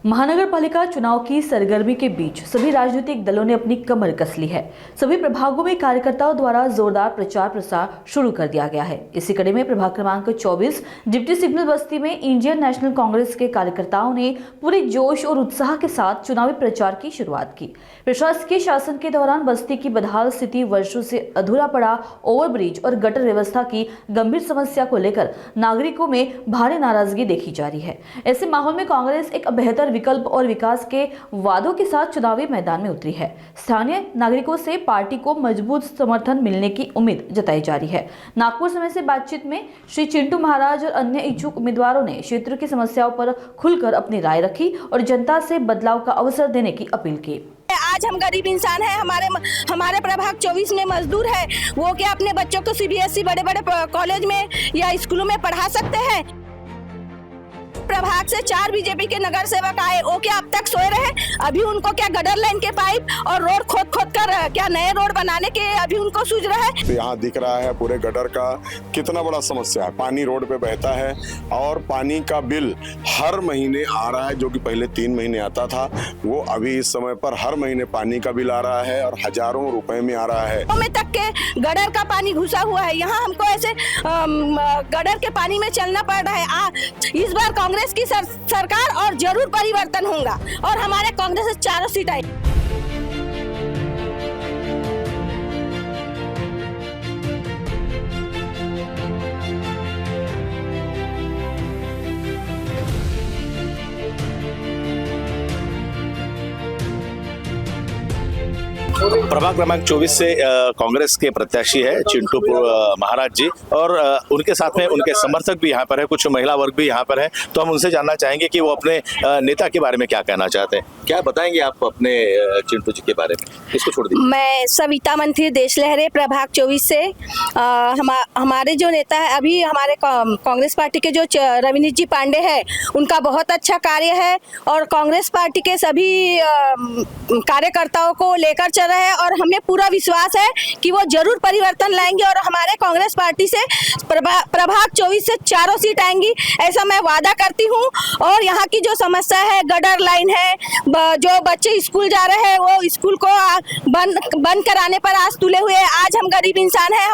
महानगर पालिका चुनाव की सरगर्मी के बीच सभी राजनीतिक दलों ने अपनी कमर कस ली है। सभी प्रभागों में कार्यकर्ताओं द्वारा जोरदार प्रचार प्रसार शुरू कर दिया गया है। इसी कड़ी में प्रभाग क्रमांक 24 डिप्टी सिग्नल बस्ती में इंडियन नेशनल कांग्रेस के कार्यकर्ताओं ने पूरे जोश और उत्साह के साथ चुनावी प्रचार की शुरुआत की। प्रशासकीय शासन के दौरान बस्ती की बदहाल स्थिति, वर्षों से अधूरा पड़ा ओवरब्रिज और गटर व्यवस्था की गंभीर समस्या को लेकर नागरिकों में भारी नाराजगी देखी जा रही है। ऐसे माहौल में कांग्रेस एक बेहतर विकल्प और विकास के वादों के साथ चुनावी मैदान में उतरी है। स्थानीय नागरिकों से पार्टी को मजबूत समर्थन मिलने की उम्मीद जताई जा रही है। नागपुर समय से बातचीत में श्री चिंटू महाराज और अन्य इच्छुक उम्मीदवारों ने क्षेत्र की समस्याओं पर खुलकर अपनी राय रखी और जनता से बदलाव का अवसर देने की अपील की। आज हम गरीब इंसान हैं, हमारे प्रभाग 24 में मजदूर है, वो क्या अपने बच्चों को सीबीएसई बड़े बड़े कॉलेज में या स्कूलों में पढ़ा सकते हैं? प्रभाग से 4 बीजेपी के नगर सेवक आए, वो क्या अब तक सोए रहे? अभी उनको क्या गटर लाइन के पाइप और रोड खोद कर क्या नए रोड बनाने के अभी उनको सूझ रहा है? तो यहाँ दिख रहा है पूरे गटर का कितना बड़ा समस्या है। पानी रोड पे बहता है और पानी का बिल हर महीने आ रहा है, जो कि पहले 3 महीने आता था, वो अभी इस समय पर हर महीने पानी का बिल आ रहा है और हजारों रुपए में आ रहा है। में तक के गटर का पानी घुसा हुआ है। यहाँ हमको ऐसे गटर के पानी में चलना पड़ रहा है। इस बार कांग्रेस की सरकार और जरूर परिवर्तन होगा और हमारे कांग्रेस से 4 सीट आई। प्रभाग क्रमांक 24 से कांग्रेस के प्रत्याशी है चिंटू महाराज जी और उनके साथ में उनके समर्थक भी यहाँ पर है, कुछ महिला वर्ग भी यहाँ पर है। तो हम उनसे जानना चाहेंगे कि वो अपने नेता के बारे में क्या कहना चाहते हैं। क्या बताएंगे आप अपने चिंटू जी के बारे में? इसको छोड़ दीजिए। मैं सविता मंत्री देश लहरे प्रभाग 24 से हमारे जो नेता है अभी हमारे कांग्रेस पार्टी के जो रविनीत जी पांडे है, उनका बहुत अच्छा कार्य है और कांग्रेस पार्टी के सभी कार्यकर्ताओं को लेकर चल रहे हैं और हमें पूरा विश्वास है कि वो जरूर परिवर्तन लाएंगे और हमारे कांग्रेस पार्टी से प्रभाग 24 से 4 सीट आएंगी, ऐसा मैं वादा करती हूँ। और यहाँ की जो समस्या है, गटर लाइन है, जो बच्चे स्कूल जा रहे हैं वो स्कूल को बंद कराने पर आज तुले हुए हैं। आज हम गरीब इंसान हैं,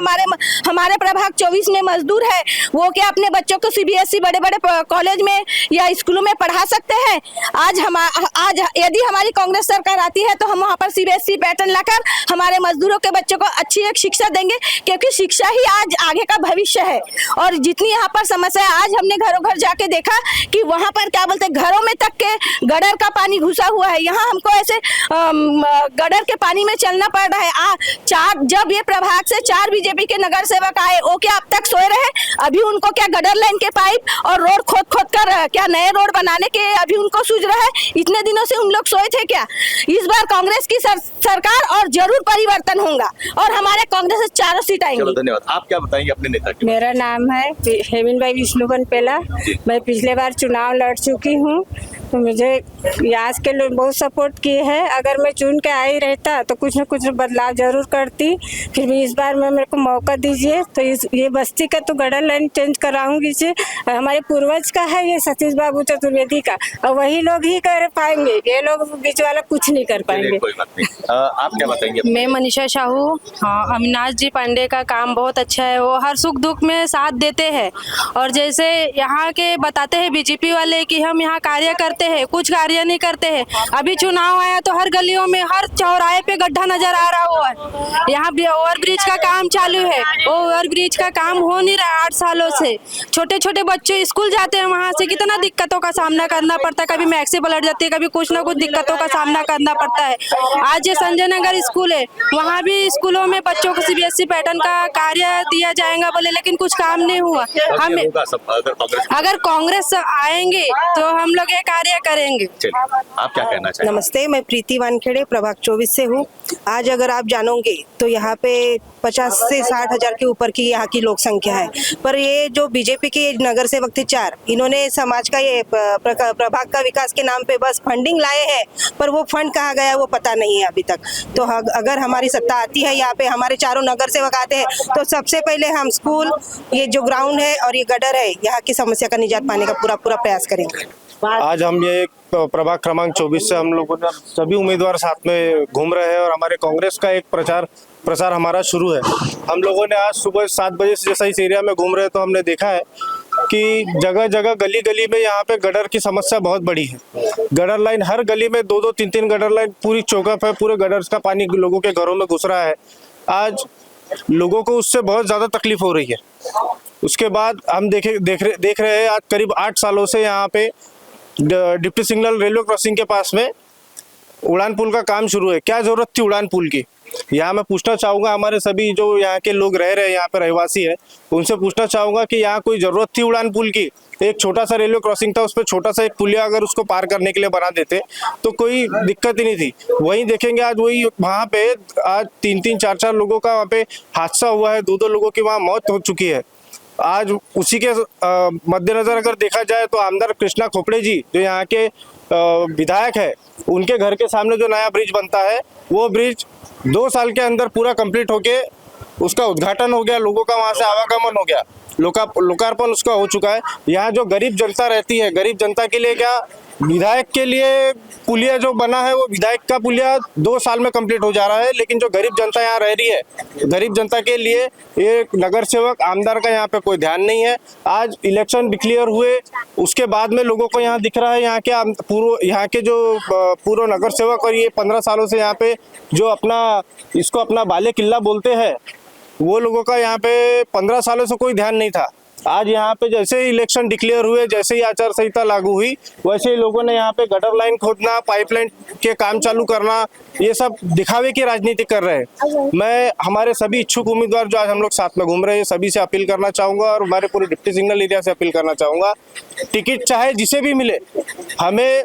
हमारे प्रभाग 24 में मजदूर है, वो क्या अपने बच्चों को सीबीएसई बड़े बड़े कॉलेज में या स्कूलों में पढ़ा सकते हैं? आज यदि हमारी कांग्रेस सरकार आती है तो हम वहाँ पर सीबीएसई पैटर्न लाकर हमारे मजदूरों के बच्चों को अच्छी एक शिक्षा देंगे, क्योंकि शिक्षा ही आज आगे का भविष्य है। और जितनी यहाँ पर समस्या है, आज हमने घरों घर जाके देखा कि वहाँ पर क्या बोलते हैं, घरों में तक के गटर का पानी घुसा हुआ है। यहाँ हमको ऐसे गटर के पानी में चलना पड़ रहा है। जब ये प्रभाग से 4 बीजेपी के नगर सेवक आए, वो क्या अब तक सोए रहे? अभी उनको क्या गटर लाइन के पाइप और रोड खोद कर क्या नए रोड बनाने के अभी उनको सूझ रहा है? इतने दिनों से उन लोग सोए थे क्या? इस बार कांग्रेस की सरकार और जरूर परिवर्तन होगा और हमारे कांग्रेस से 4 सीट आएंगी। चलो धन्यवाद। आप क्या बताएंगे अपने नेता के? मेरा नाम है हेमिन भाई विष्णुपन पेला। मैं पिछले बार चुनाव लड़ चुकी हूँ, तो मुझे यहाँ के लोग बहुत सपोर्ट किए हैं। अगर मैं चुन के आई रहता तो कुछ न कुछ बदलाव जरूर करती। फिर भी इस बार मेरे को मौका दीजिए तो ये बस्ती का तो गटर लाइन चेंज कराऊंगी। हमारे पूर्वज का है ये, सतीश बाबू चतुर्वेदी का, और वही लोग ही कर पाएंगे, ये लोग बीच वाला कुछ नहीं कर पाएंगे। कोई बात नहीं। आप क्या बताएंगे? मैं मनीषा साहू। हाँ, अविनाश जी पांडे का काम बहुत अच्छा है, वो हर सुख दुख में साथ देते हैं। और जैसे यहाँ के बताते हैं बीजेपी वाले कि हम यहाँ कार्य करते हैं, कुछ कार्य नहीं करते हैं। अभी चुनाव आया तो हर गलियों में, हर चौराहे पे गड्ढा नजर आ रहा हुआ है। यहाँ ओवरब्रिज का काम चालू है, वो ओवरब्रिज का काम हो नहीं रहा 8 सालों से। छोटे छोटे बच्चे स्कूल जाते हैं, वहाँ से कितना दिक्कतों का सामना करना पड़ता है। कभी मैक्सी पलट जाती है, कभी कुछ ना कुछ दिक्कतों का सामना करना पड़ता है। आज ये संजय नगर स्कूल है, वहाँ भी स्कूलों में बच्चों को सीबीएसई पैटर्न का कार्य दिया जाएगा बोले, लेकिन कुछ काम नहीं हुआ। हम अगर कांग्रेस आएंगे तो हम लोग ये कार्य करेंगे। आप क्या कहना चाहिए? नमस्ते, मैं प्रीति वानखेड़े प्रभाग 24 से हूँ। आज अगर आप जानोगे तो यहाँ पे 50 से 60 हजार के ऊपर की यहाँ की लोक संख्या है। पर ये जो बीजेपी के नगर सेवक थे 4, इन्होंने समाज का ये प्रभाग का विकास के नाम पे बस फंडिंग लाए हैं, पर वो फंड कहाँ गया वो पता नहीं है अभी तक। तो अगर हमारी सत्ता आती है, यहाँ पे हमारे 4 नगर सेवक आते हैं, तो सबसे पहले हम स्कूल, ये जो ग्राउंड है और ये गटर है, यहाँ की समस्या का निजात पाने का पूरा प्रयास करेंगे। आज हम ये प्रभाग क्रमांक 24 से हम लोगों ने सभी उम्मीदवार साथ में घूम रहे हैं और हमारे कांग्रेस का एक प्रसार हमारा शुरू है। हम लोगों ने आज सुबह 7 बजे से जैसा इस एरिया में घूम रहे हैं तो हमने देखा है कि जगह जगह गली गली में यहाँ पे गटर की समस्या बहुत बड़ी है। गटर लाइन हर गली में 2-2 3-3 गटर लाइन पूरी चौकअप है, पूरे गटर्स का पानी लोगों के घरों में घुस रहा है। आज लोगों को उससे बहुत ज़्यादा तकलीफ हो रही है। उसके बाद हम देख रहे हैं आज करीब 8 सालों से यहाँ पे डिप्टी सिग्नल रेलवे क्रॉसिंग के पास में उड़ान पुल का काम शुरू है। क्या जरूरत थी उड़ान पुल की? यहाँ मैं पूछना चाहूँगा, हमारे सभी जो यहाँ के लोग रह रहे हैं, यहाँ पे रहवासी है, उनसे पूछना चाहूँगा कि यहाँ कोई ज़रूरत थी उड़ान पुल की? एक छोटा सा रेलवे क्रॉसिंग था, उस पर छोटा सा एक पुलिया अगर उसको पार करने के लिए बना देते तो कोई दिक्कत ही नहीं थी। वहीं देखेंगे आज वही वहाँ पे आज 3-3 4-4 लोगों का वहाँ पे हादसा हुआ है, 2-2 लोगों की वहाँ मौत हो चुकी है। आज उसी के मद्देनजर अगर देखा जाए तो आमदार कृष्णा खोपड़े जी जो यहाँ के विधायक है, उनके घर के सामने जो नया ब्रिज बनता है वो ब्रिज 2 साल के अंदर पूरा कंप्लीट होके उसका उद्घाटन हो गया, लोगों का वहाँ से आवागमन हो गया, लोकार्पण उसका हो चुका है। यहाँ जो गरीब जनता रहती है, गरीब जनता के लिए क्या विधायक के लिए पुलिया जो बना है वो विधायक का पुलिया 2 साल में कंप्लीट हो जा रहा है, लेकिन जो गरीब जनता यहाँ रह रही है, गरीब जनता के लिए ये नगर सेवक आमदार का यहाँ पे कोई ध्यान नहीं है। आज इलेक्शन डिक्लेयर हुए उसके बाद में लोगों को यहाँ दिख रहा है यहाँ के जो पूर्व नगर सेवक और ये 15 सालों से यहाँ पे जो अपना बाले किला बोलते हैं, वो लोगों का यहाँ पे 15 सालों से कोई ध्यान नहीं था। आज यहाँ पे जैसे ही इलेक्शन डिक्लेयर हुए, जैसे ही आचार संहिता लागू हुई, वैसे ही लोगों ने यहाँ पे गटर लाइन खोदना, पाइपलाइन के काम चालू करना, ये सब दिखावे की राजनीति कर रहे हैं। मैं हमारे सभी इच्छुक उम्मीदवार जो आज हम लोग साथ में घूम रहे हैं सभी से अपील करना चाहूँगा और हमारे पूरे डिप्टी सिग्नल एरिया से अपील करना चाहूँगा, टिकट चाहे जिसे भी मिले, हमें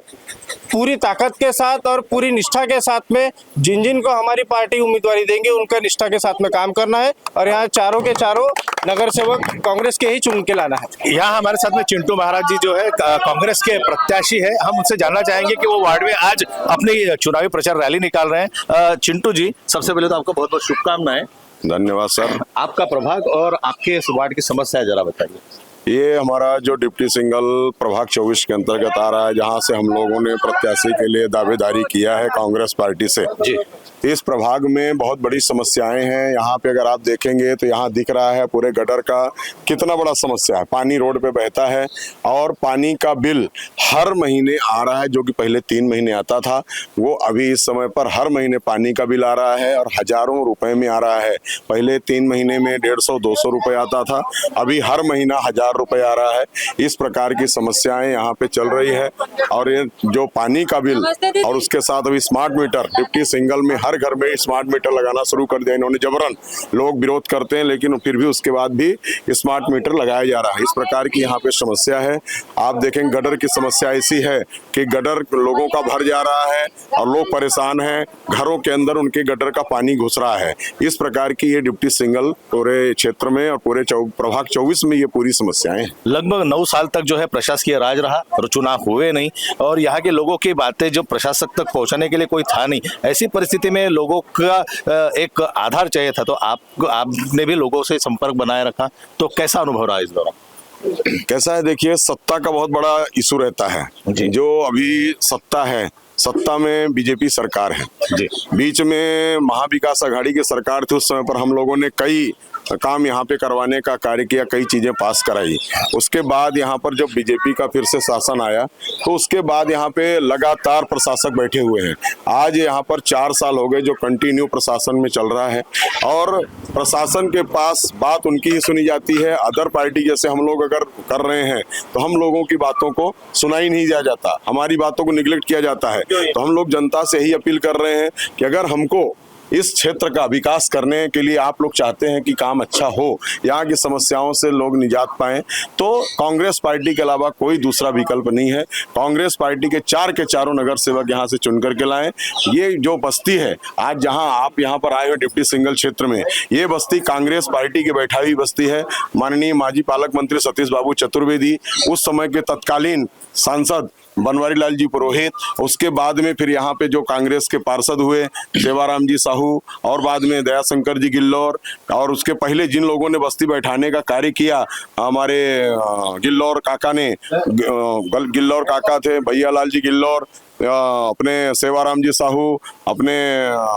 पूरी ताकत के साथ और पूरी निष्ठा के साथ में जिन को हमारी पार्टी उम्मीदवारी देंगे उनका निष्ठा के साथ में काम करना है और यहाँ चारों के चारों नगर सेवक कांग्रेस के ही चुन के लाना है। यहाँ हमारे साथ में चिंटू महाराज जी जो है कांग्रेस के प्रत्याशी है, हम उनसे जानना चाहेंगे कि वो वार्ड में आज अपनी चुनावी प्रचार रैली निकाल रहे हैं। चिंटू जी, सबसे पहले तो आपको बहुत बहुत शुभकामनाएं। धन्यवाद सर। आपका प्रभाग और आपके इस वार्ड की समस्या जरा बताइए। ये हमारा जो डिप्टी सिंगल प्रभाग 24 के अंतर्गत आ रहा है, जहाँ से हम लोगों ने प्रत्याशी के लिए दावेदारी किया है कांग्रेस पार्टी से जी। इस प्रभाग में बहुत बड़ी समस्याएं हैं। यहाँ पे अगर आप देखेंगे तो यहाँ दिख रहा है पूरे गटर का कितना बड़ा समस्या है। पानी रोड पे बहता है और पानी का बिल हर महीने आ रहा है, जो कि पहले 3 महीने आता था, वो अभी इस समय पर हर महीने पानी का बिल आ रहा है और हजारों रुपए में आ रहा है। पहले 3 महीने में 150-200 रुपए आता था, अभी हर महीना 1000 रुपए आ रहा है। इस प्रकार की समस्याएं यहाँ पे चल रही है और ये जो पानी का बिल और उसके साथ अभी स्मार्ट मीटर, डिप्टी सिंगल में हर घर में स्मार्ट मीटर लगाना शुरू कर दिया इन्होंने जबरन। लोग विरोध करते हैं लेकिन फिर भी उसके बाद भी स्मार्ट मीटर लगाया जा रहा है। इस प्रकार की यहाँ पे समस्या है। आप देखेंगे गटर की समस्या ऐसी है कि गटर लोगों का भर जा रहा है और लोग परेशान हैं, घरों के अंदर उनके गटर का पानी घुस रहा है। इस प्रकार की ये डिप्टी सिंगल पूरे क्षेत्र में और पूरे प्रभाग 24 में ये पूरी समस्याएं हैं। लगभग 9 साल तक जो है प्रशासकीय राज रहा और चुनाव हुए नहीं और यहाँ के लोगों की बातें जो प्रशासक तक पहुँचाने के लिए कोई था नहीं। ऐसी परिस्थिति में लोगों का एक आधार चाहिए था, तो आपने भी लोगों से संपर्क बनाए रखा, तो कैसा अनुभव रहा इस दौरान? कैसा है, देखिए सत्ता का बहुत बड़ा इशू रहता है। जो अभी सत्ता है, सत्ता में बीजेपी सरकार है जी। बीच में महाविकास आघाड़ी की सरकार थी, उस समय पर हम लोगों ने कई काम यहाँ पे करवाने का कार्य किया, कई चीजें पास कराई। उसके बाद यहाँ पर जब बीजेपी का फिर से शासन आया तो उसके बाद यहाँ पे लगातार प्रशासक बैठे हुए हैं। आज यहाँ पर 4 साल हो गए जो कंटिन्यू प्रशासन में चल रहा है और प्रशासन के पास बात उनकी ही सुनी जाती है। अदर पार्टी जैसे हम लोग अगर कर रहे हैं तो हम लोगों की बातों को सुना ही नहीं जाता, हमारी बातों को निगलेक्ट किया जाता है। तो हम लोग जनता से ही अपील कर रहे हैं कि अगर हमको इस क्षेत्र का विकास करने के लिए आप लोग चाहते हैं कि काम अच्छा हो, यहाँ की समस्याओं से लोग निजात पाएं, तो कांग्रेस पार्टी के अलावा कोई दूसरा विकल्प नहीं है। कांग्रेस पार्टी के 4 के चारों नगर सेवक यहाँ से चुन करके लाएं। ये जो बस्ती है आज जहाँ आप यहाँ पर आए हो डिप्टी सिंगल क्षेत्र में, ये बस्ती कांग्रेस पार्टी की बैठाई हुई बस्ती है। माननीय माजी पालक मंत्री सतीश बाबू चतुर्वेदी, उस समय के तत्कालीन सांसद बनवारी लाल जी पुरोहित, उसके बाद में फिर यहाँ पे जो कांग्रेस के पार्षद हुए सेवाराम जी साहू, और बाद में दयाशंकर जी गिल्लौर, और उसके पहले जिन लोगों ने बस्ती बैठाने का कार्य किया हमारे गिल्लौर काका ने, गिल्लौर काका थे भैया लाल जी गिल्लौर, अपने सेवाराम जी साहू, अपने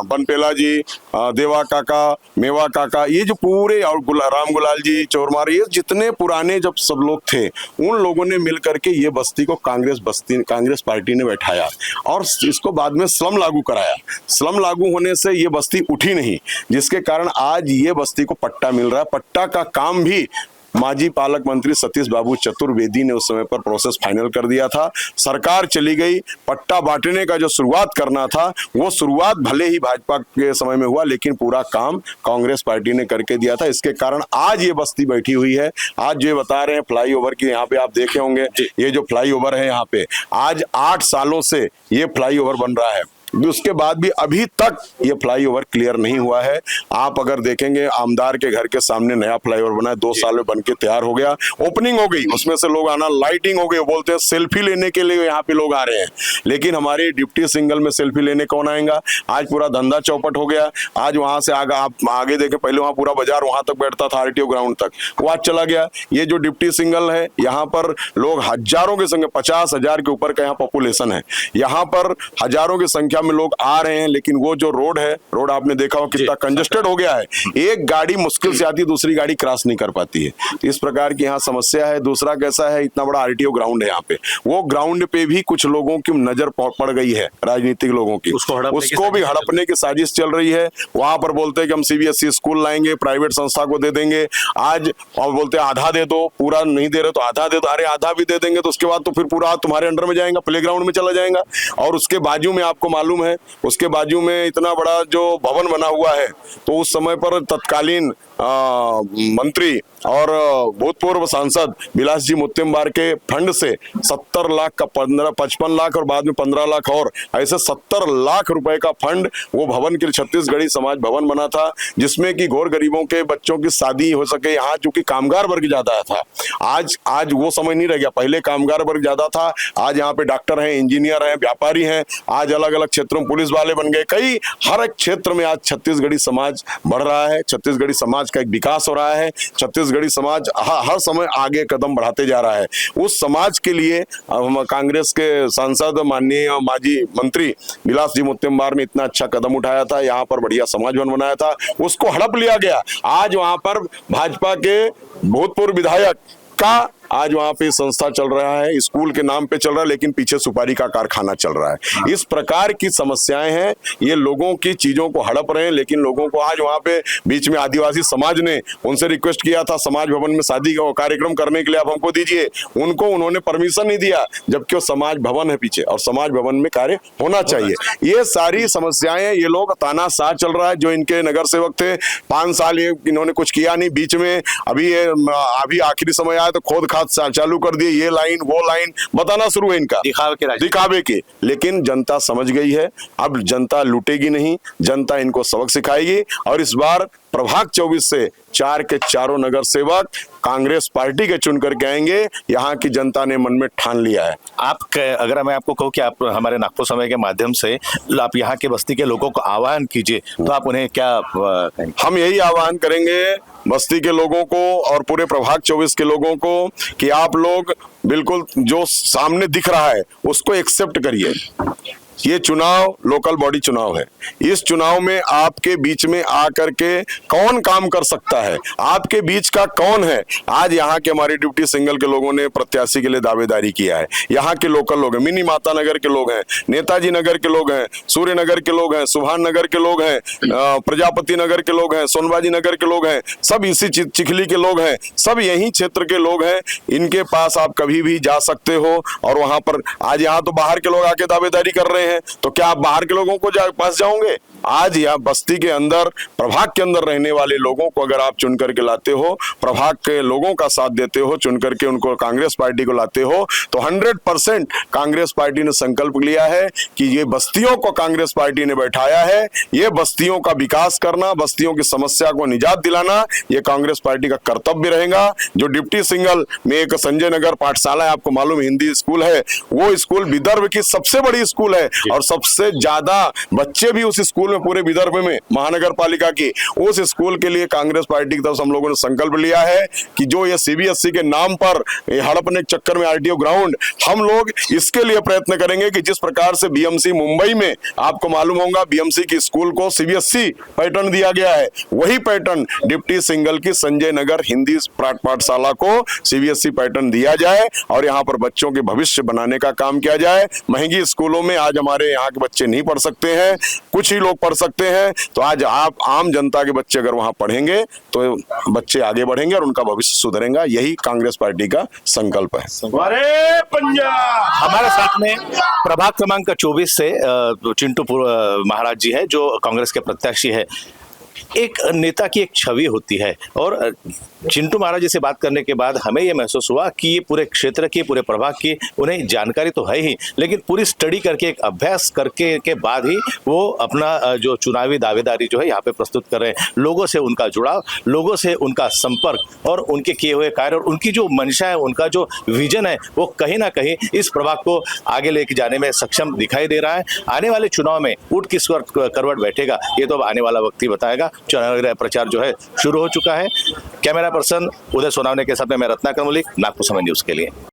बनपेला जी, देवा काका, मेवा काका, ये जो पूरे, और राम गुलाल जी चोरमार, ये जितने पुराने जब सब लोग थे उन लोगों ने मिल करके ये बस्ती को कांग्रेस पार्टी ने बैठाया और इसको बाद में स्लम लागू कराया। स्लम लागू होने से ये बस्ती उठी नहीं, जिसके कारण आज ये बस्ती को पट्टा मिल रहा है। पट्टा का काम भी माजी पालक मंत्री सतीश बाबू चतुर्वेदी ने उस समय पर प्रोसेस फाइनल कर दिया था। सरकार चली गई, पट्टा बांटने का जो शुरुआत करना था वो शुरुआत भले ही भाजपा के समय में हुआ, लेकिन पूरा काम कांग्रेस पार्टी ने करके दिया था। इसके कारण आज ये बस्ती बैठी हुई है। आज जो बता रहे हैं फ्लाईओवर की, यहाँ पे आप देखे होंगे ये जो फ्लाईओवर है यहाँ पे, आज 8 सालों से ये फ्लाईओवर बन रहा है, उसके बाद भी अभी तक ये फ्लाईओवर क्लियर नहीं हुआ है। आप अगर देखेंगे आमदार के घर के सामने नया फ्लाईओवर बना है, 2 साल में बनके तैयार हो गया, ओपनिंग हो गई, उसमें से लोग आना, लाइटिंग हो गई, बोलते हैं सेल्फी लेने के लिए यहाँ पे लोग आ रहे हैं, लेकिन हमारे डिप्टी सिंगल में सेल्फी लेने कौन आएगा? आज पूरा धंधा चौपट हो गया। आज वहां से आप आगे देखें, पहले वहां पूरा बाजार वहां तक बैठता था, आरटीओ ग्राउंड तक, वो आज चला गया। ये जो डिप्टी सिंगल है, यहाँ पर लोग हजारों के संख्या, 50,000 के ऊपर का यहाँ पॉपुलेशन है, यहाँ पर हजारों की संख्या में लोग आ रहे हैं, लेकिन वो जो रोड है, रोड आपने देखा हो कितना कंजेस्टेड हो गया है, एक गाड़ी मुश्किल से आती है, दूसरी गाड़ी क्रॉस नहीं कर पाती है। तो इस प्रकार की यहाँ समस्या है। दूसरा कैसा है, इतना बड़ा आरटीओ ग्राउंड है यहाँ पे, वो ग्राउंड पे भी कुछ लोगों की नजर पड़ गई है, राजनीतिक लोगों की, उसको भी हड़पने की साजिश चल रही है। वहां पर बोलते हैं कि हम सीबीएसई स्कूल लाएंगे, प्राइवेट संस्था को दे देंगे आज, और बोलते हैं आधा दे दो, पूरा नहीं दे रहे तो आधा दे दो। अरे आधा भी दे देंगे तो उसके बाद तो फिर पूरा तुम्हारे अंडर में जाएगा, प्लेग्राउंड में चला जाएगा। और उसके बाजू में आपको मालूम है, उसके बाजू में इतना बड़ा जो भवन बना हुआ है, तो उस समय पर तत्कालीन मंत्री और भूतपूर्व सांसद बिलास जी मुत्तेमवार के फंड से 70 लाख का 55 लाख और बाद में 15 लाख और ऐसे 70 लाख रुपए का फंड वो भवन के लिए छत्तीसगढ़ी समाज भवन बना था, जिसमें कि घोर गरीबों के बच्चों की शादी हो सके। यहाँ चूंकि कामगार वर्ग ज्यादा था, आज वो समय नहीं रह गया, पहले कामगार वर्ग ज्यादा था, आज यहाँ पे डॉक्टर हैं, इंजीनियर हैं, व्यापारी हैं, आज अलग अलग क्षेत्रों में पुलिस वाले बन गए। कई हर एक क्षेत्र में आज छत्तीसगढ़ी समाज बढ़ रहा है, छत्तीसगढ़ी समाज का एक विकास हो रहा है, छत्तीसगढ़ी समाज हर समय आगे कदम बढ़ाते जा रहा है। उस समाज के लिए कांग्रेस के सांसद माननीय माजी मंत्री बिलास जी मुत्तेमवार ने इतना अच्छा कदम उठाया था, यहाँ पर बढ़िया समाज भवन बनाया था, उसको हड़प लिया गया। आज वहां पर भाजपा के भूतपूर्व विधायक का आज वहां पे संस्था चल रहा है, स्कूल के नाम पे चल रहा है, लेकिन पीछे सुपारी का कारखाना चल रहा है। इस प्रकार की समस्याएं हैं, ये लोगों की चीजों को हड़प रहे हैं। लेकिन लोगों को आज वहां पे बीच में आदिवासी समाज ने उनसे रिक्वेस्ट किया था समाज भवन में शादी का कार्यक्रम करने के लिए, आप हमको दीजिए, उन्होंने परमिशन नहीं दिया, जबकि वो समाज भवन है पीछे और समाज भवन में कार्य होना चाहिए। ये सारी समस्याएं, ये लोग तानाशाह चल रहा है। जो इनके नगर सेवक थे 5 साल इन्होंने कुछ किया नहीं, बीच में अभी आखिरी समय आया तो खोद चालू कर दिए, ये लाइन वो लाइन बताना शुरू है इनका, दिखावे के। लेकिन जनता समझ गई है, अब जनता लूटेगी नहीं, जनता इनको सबक सिखाएगी। और इस बार प्रभाग 24 से 4 के चारों नगर सेवक कांग्रेस पार्टी के चुन करके आएंगे। यहाँ की जनता ने मन में ठान लिया है। अगर मैं आपको कहूँ कि आप हमारे नागपुर समय के माध्यम से आप यहाँ के बस्ती के लोगों को आह्वान कीजिए, तो आप उन्हें क्या कहेंगे? हम यही आह्वान करेंगे बस्ती के लोगों को और पूरे प्रभाग 24 के लोगों को कि आप लोग बिल्कुल जो सामने दिख रहा है उसको एक्सेप्ट करिए। ये चुनाव लोकल बॉडी चुनाव है। इस चुनाव में आपके बीच में आकर के कौन काम कर सकता है, आपके बीच का कौन है। आज यहाँ के हमारे डिप्टी सिंगल के लोगों ने प्रत्याशी के लिए दावेदारी किया है। यहाँ के लोकल लोग हैं, मिनी माता नगर के लोग हैं, नेताजी नगर के लोग हैं, सूर्य नगर के लोग हैं, सुभान नगर के लोग हैं, प्रजापति नगर के लोग हैं, सोनबाजी नगर के लोग हैं, सब इसी चिखली के लोग हैं, सब यही क्षेत्र के लोग हैं। इनके पास आप कभी भी जा सकते हो और वहां पर आज यहाँ तो बाहर के लोग आके दावेदारी कर रहे हैं हैं, तो क्या आप बाहर के लोगों को पास जाओगे? आज यहाँ बस्ती के अंदर, प्रभाग के अंदर रहने वाले लोगों को अगर आप चुन करके लाते हो, प्रभाग के लोगों का साथ देते हो, चुन करके उनको कांग्रेस पार्टी को लाते हो, तो 100% कांग्रेस पार्टी ने संकल्प लिया है कि ये बस्तियों को कांग्रेस पार्टी ने बैठाया है, ये बस्तियों का विकास करना, बस्तियों की समस्या को निजात दिलाना, ये कांग्रेस पार्टी का कर्तव्य रहेगा। जो डिप्टी सिंगल में एक संजय नगर पाठशाला है, आपको मालूम हिंदी स्कूल है, वो स्कूल विदर्भ की सबसे बड़ी स्कूल है और सबसे ज्यादा बच्चे भी उस स्कूल में पूरे विदर्भ में महानगर पालिका की, उस स्कूल के लिए कांग्रेस पार्टी की तरफ से हम लोगों ने संकल्प लिया है कि जो ये सीबीएसई के नाम पर हड़पने के चक्कर में आरटीओ ग्राउंड, हम लोग इसके लिए प्रयत्न करेंगे कि जिस प्रकार से बीएमसी मुंबई में आपको मालूम होगा बीएमसी की स्कूल को सीबीएसई पैटर्न दिया गया है, वही पैटर्न डिप्टी सिंगल की संजय नगर हिंदी पाठशाला को सीबीएसई पैटर्न दिया जाए और यहाँ पर बच्चों के भविष्य बनाने का काम किया जाए। महंगी स्कूलों में आज हमारे यहाँ के बच्चे नहीं पढ़ सकते हैं, कुछ ही लोग पढ़ सकते हैं, तो आज आप आम जनता के बच्चे अगर वहां पढ़ेंगे तो बच्चे आगे बढ़ेंगे और उनका भविष्य सुधरेगा। यही कांग्रेस पार्टी का संकल्प है। अरे पंजाब हमारे साथ में प्रभाग क्रमांक 24 से चिंटू महाराज जी है, जो कांग्रेस के प्रत्याशी है। एक नेता की एक छवि होती है और चिंटू महाराज जी से बात करने के बाद हमें यह महसूस हुआ कि ये पूरे क्षेत्र की, पूरे प्रभाग की उन्हें जानकारी तो है ही, लेकिन पूरी स्टडी करके, एक अभ्यास करके के बाद ही वो अपना जो चुनावी दावेदारी जो है यहाँ पे प्रस्तुत कर रहे हैं। लोगों से उनका जुड़ाव, लोगों से उनका संपर्क और उनके किए हुए कार्य और उनकी जो मंशा है, उनका जो विजन है, वो कहीं ना कहीं इस प्रभाग को आगे लेके जाने में सक्षम दिखाई दे रहा है। आने वाले चुनाव में ऊँट किस करवट बैठेगा, ये तो अब आने वाला वक्त ही बताएगा। चुनावी प्रचार जो है शुरू हो चुका है। कैमरा पर्सन उदय सोनावने के साथ में मैं रत्नाकर मलिक, नागपुर समय न्यूज के लिए।